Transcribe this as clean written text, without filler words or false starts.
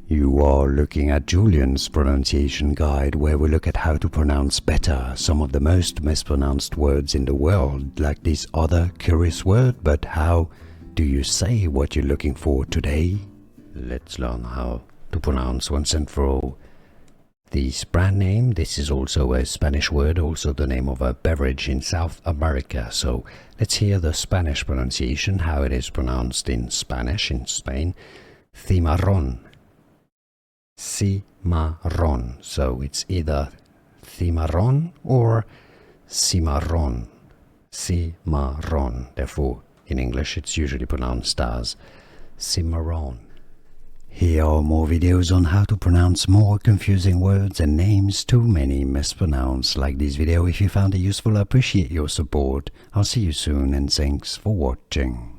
You are looking at Julian's pronunciation guide, where we look at how to pronounce better some of the most mispronounced words in the world, like this other curious word. But how do you say what you're looking for today? Let's learn how to pronounce once and for all this brand name. This is also a Spanish word, also the name of a beverage in South America. So let's hear the Spanish pronunciation, how it is pronounced in Spanish in Spain. Cimarrón. Cimarrón. So it's either cimarrón or cimarrón. Cimarrón. Therefore, in English, it's usually pronounced as cimarrón. Here are more videos on how to pronounce more confusing words and names too many mispronounced. Like this video if you found it useful. I appreciate your support. I'll see you soon and thanks for watching.